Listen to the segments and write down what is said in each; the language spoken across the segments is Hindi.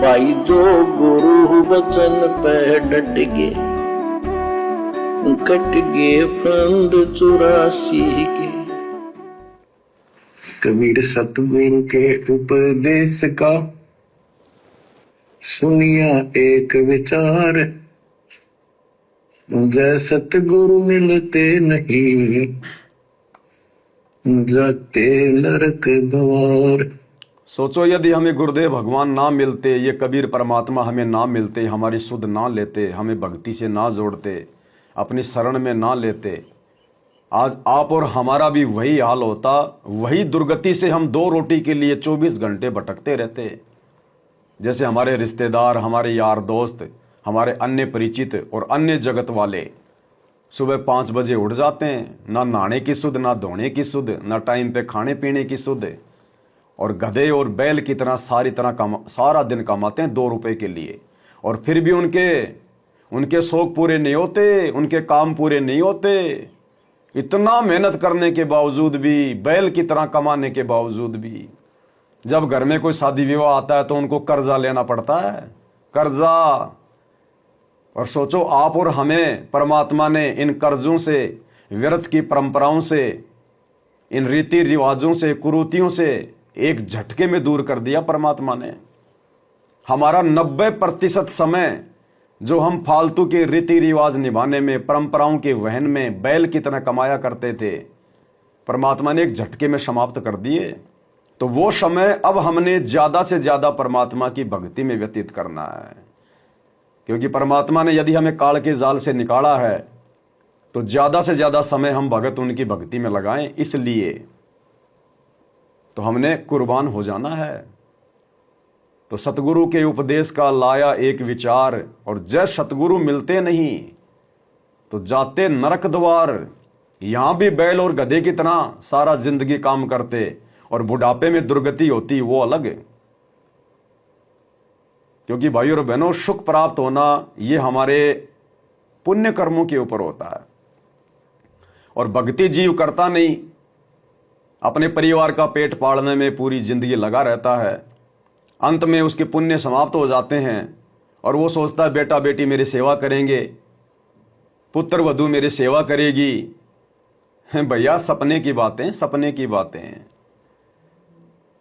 भाई जो गुरु वचन पे डट गए, कट गए फंद 84 के। कबीर सतगुरु के उपदेश का सुनिया एक विचार, जय सतगुरु मिलते नहीं जाते नरक द्वार। सोचो यदि हमें गुरुदेव भगवान ना मिलते, ये कबीर परमात्मा हमें ना मिलते, हमारी सुध ना लेते, हमें भक्ति से ना जोड़ते, अपनी शरण में ना लेते, आज आप और हमारा भी वही हाल होता। वही दुर्गति से हम 2 रोटी के लिए 24 घंटे भटकते रहते। जैसे हमारे रिश्तेदार, हमारे यार दोस्त, हमारे अन्य परिचित और अन्य जगत वाले सुबह 5 बजे उठ जाते हैं, ना नहाने की सुध, ना धोने की सुध, ना टाइम पे खाने पीने की सुध, और गधे और बैल की तरह सारा दिन कमाते हैं 2 रुपए के लिए, और फिर भी उनके शौक पूरे नहीं होते, उनके काम पूरे नहीं होते। इतना मेहनत करने के बावजूद भी, बैल की तरह कमाने के बावजूद भी, जब घर में कोई शादी विवाह आता है तो उनको कर्जा लेना पड़ता है, कर्जा। और सोचो आप और हमें परमात्मा ने इन कर्जों से, व्यर्थ की परंपराओं से, इन रीति रिवाजों से, कुरीतियों से एक झटके में दूर कर दिया परमात्मा ने। हमारा 90% समय जो हम फालतू के रीति रिवाज निभाने में, परंपराओं के वहन में बैल की तरह कमाया करते थे, परमात्मा ने एक झटके में समाप्त कर दिए। तो वो समय अब हमने ज्यादा से ज्यादा परमात्मा की भक्ति में व्यतीत करना है, क्योंकि परमात्मा ने यदि हमें काल के जाल से निकाला है तो ज्यादा से ज्यादा समय हम भगत उनकी भक्ति में लगाएं। इसलिए तो हमने कुर्बान हो जाना है। तो सतगुरु के उपदेश का लाया एक विचार, और जय सतगुरु मिलते नहीं तो जाते नरक द्वार। यहां भी बैल और गधे की तरह सारा जिंदगी काम करते और बुढ़ापे में दुर्गति होती, वो अलग है। क्योंकि भाई और बहनों, सुख प्राप्त होना ये हमारे पुण्य कर्मों के ऊपर होता है, और भक्ति जीव करता नहीं, अपने परिवार का पेट पालने में पूरी जिंदगी लगा रहता है। अंत में उसके पुण्य समाप्त हो जाते हैं और वो सोचता है बेटा बेटी मेरी सेवा करेंगे, पुत्र वधू मेरी सेवा करेगी। भैया सपने की बातें, सपने की बातें।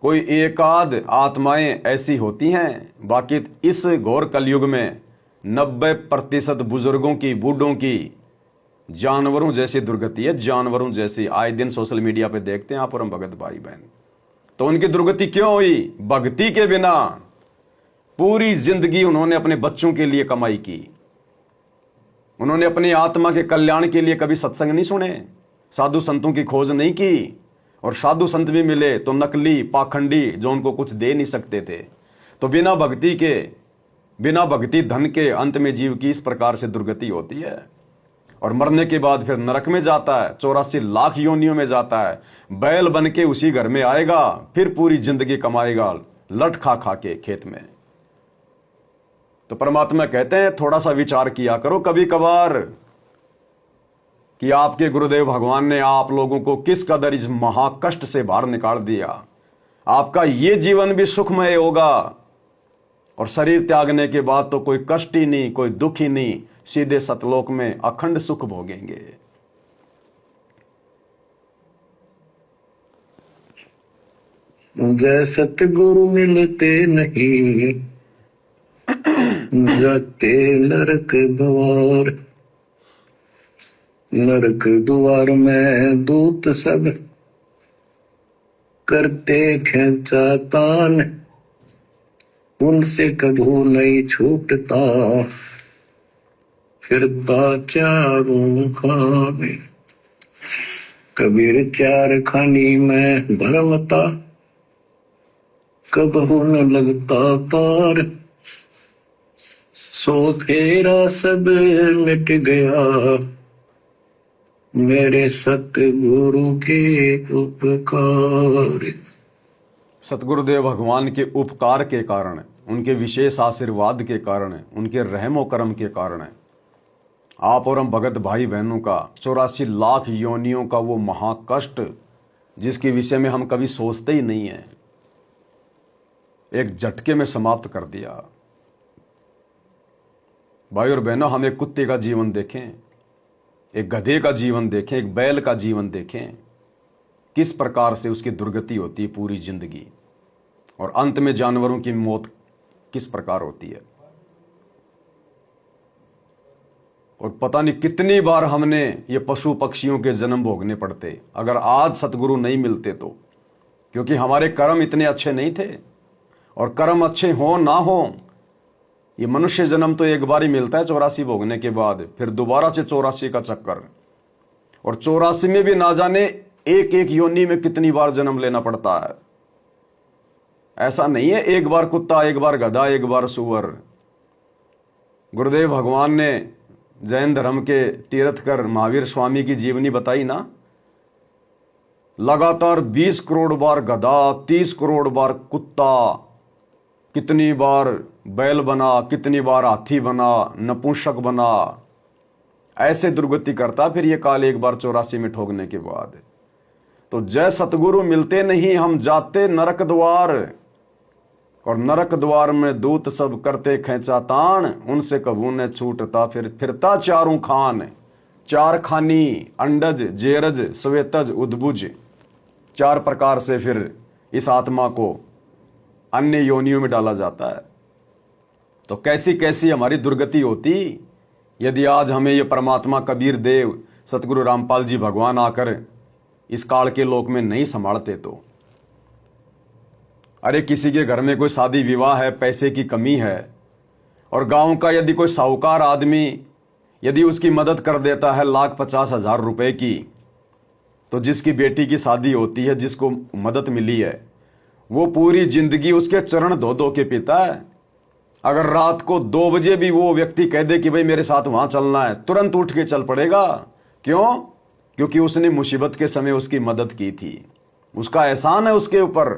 कोई एकाध आत्माएं ऐसी होती हैं, बाकी इस घोर कलयुग में 90% बुजुर्गों की, बूढ़ों की जानवरों जैसी दुर्गति है, जानवरों जैसी। आए दिन सोशल मीडिया पे देखते हैं आप और हम भगत भाई बहन। तो उनकी दुर्गति क्यों हुई? भक्ति के बिना। पूरी जिंदगी उन्होंने अपने बच्चों के लिए कमाई की, उन्होंने अपनी आत्मा के कल्याण के लिए कभी सत्संग नहीं सुने, साधु संतों की खोज नहीं की, और साधु संत भी मिले तो नकली, पाखंडी, जो उनको कुछ दे नहीं सकते थे। तो बिना भक्ति के, बिना भक्ति धन के अंत में जीव की इस प्रकार से दुर्गति होती है, और मरने के बाद फिर नरक में जाता है, 84 लाख योनियों में जाता है। बैल बन के उसी घर में आएगा, फिर पूरी जिंदगी कमाएगा लट खा खा के खेत में। तो परमात्मा कहते हैं थोड़ा सा विचार किया करो कभी कभार कि आपके गुरुदेव भगवान ने आप लोगों को किस कदर इस महाकष्ट से बाहर निकाल दिया। आपका ये जीवन भी सुखमय होगा, और शरीर त्यागने के बाद तो कोई कष्ट ही नहीं, कोई दुख ही नहीं, सीधे सतलोक में अखंड सुख भोगेंगे। जय सतगुरु मिलते नहीं जाते नरक द्वार। नरक द्वार में दूत सब करते खेचा तान, उनसे कभू नहीं छूटता फिरता चारों खाने। कबीर 4 खानी में भरमता, कबहू न लगता पार। सो फेरा सब मिट गया मेरे सतगुरु के उपकार। सतगुरुदेव भगवान के उपकार के कारण, उनके विशेष आशीर्वाद के कारण, उनके रहमो करम के कारण आप और हम भगत भाई बहनों का 84 लाख योनियों का वो महाकष्ट, जिसके विषय में हम कभी सोचते ही नहीं है, एक झटके में समाप्त कर दिया। भाई और बहनों, हम एक कुत्ते का जीवन देखें, एक गधे का जीवन देखें, एक बैल का जीवन देखें, किस प्रकार से उसकी दुर्गति होती है पूरी जिंदगी, और अंत में जानवरों की मौत किस प्रकार होती है। और पता नहीं कितनी बार हमने ये पशु पक्षियों के जन्म भोगने पड़ते अगर आज सतगुरु नहीं मिलते तो, क्योंकि हमारे कर्म इतने अच्छे नहीं थे। और कर्म अच्छे हो ना हो, ये मनुष्य जन्म तो एक बार ही मिलता है 84 भोगने के बाद, फिर दोबारा से 84 का चक्कर, और 84 में भी ना जाने एक एक योनि में कितनी बार जन्म लेना पड़ता है। ऐसा नहीं है एक बार कुत्ता, एक बार गधा, एक बार सुअर। गुरुदेव भगवान ने जैन धर्म के तीर्थकर महावीर स्वामी की जीवनी बताई ना, लगातार 20 करोड़ बार गधा, 30 करोड़ बार कुत्ता, कितनी बार बैल बना, कितनी बार हाथी बना, नपुंसक बना, ऐसे दुर्गति करता फिर ये काल एक बार 84 में ठोकने के बाद। तो जय सतगुरु मिलते नहीं, हम जाते नरक द्वार, और नरक द्वार में दूत सब करते खेचा तान, उनसे कबू न छूटता फिर फिरता चारों खान। चार खानी, अंडज, जेरज, श्वेतज, उद्भुज, 4 प्रकार से फिर इस आत्मा को अन्य योनियों में डाला जाता है। तो कैसी कैसी हमारी दुर्गति होती यदि आज हमें ये परमात्मा कबीर देव सतगुरु रामपाल जी भगवान आकर इस काल के लोक में नहीं संभालते तो। अरे किसी के घर में कोई शादी विवाह है, पैसे की कमी है, और गांव का यदि कोई साहूकार आदमी यदि उसकी मदद कर देता है 1,50,000 रुपए की, तो जिसकी बेटी की शादी होती है, जिसको मदद मिली है, वो पूरी जिंदगी उसके चरण धो धो के पीता है। अगर रात को 2 बजे भी वो व्यक्ति कह दे कि भाई मेरे साथ वहां चलना है, तुरंत उठ के चल पड़ेगा। क्यों? क्योंकि उसने मुसीबत के समय उसकी मदद की थी, उसका एहसान है उसके ऊपर।